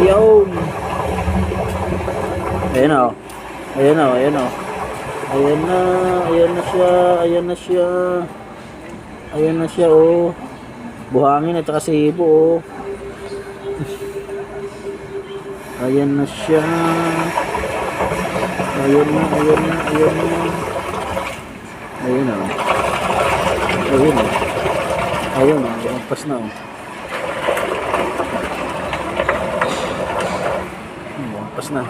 Yun. Ayan o. Ayan o, ayan o. Ayan na, ayan na siya, ayan na siya. Ayan na siya o. Buhangin at saka sibo o. Ayan na siya. Ayan na, ayan na, ayan na. Ayan o. Ayan o. Ayan o, lampas na o. Lampas na.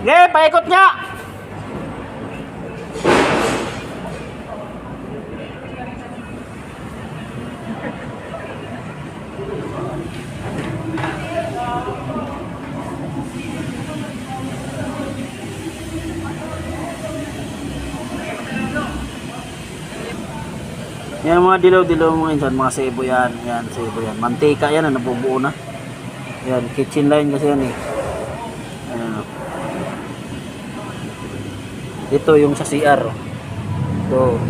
Sige, paikot niya. Yan mga dilaw-dilaw mga insan, mga sebo yan. Yan, sebo yan. Mantika yan, nabubuo na. Yan, kitchen line kasi yan eh. Ayan. Ito yung sa CR. Ito.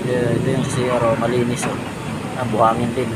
Yeah, ito yung sa CR, malinis. Buhangin din.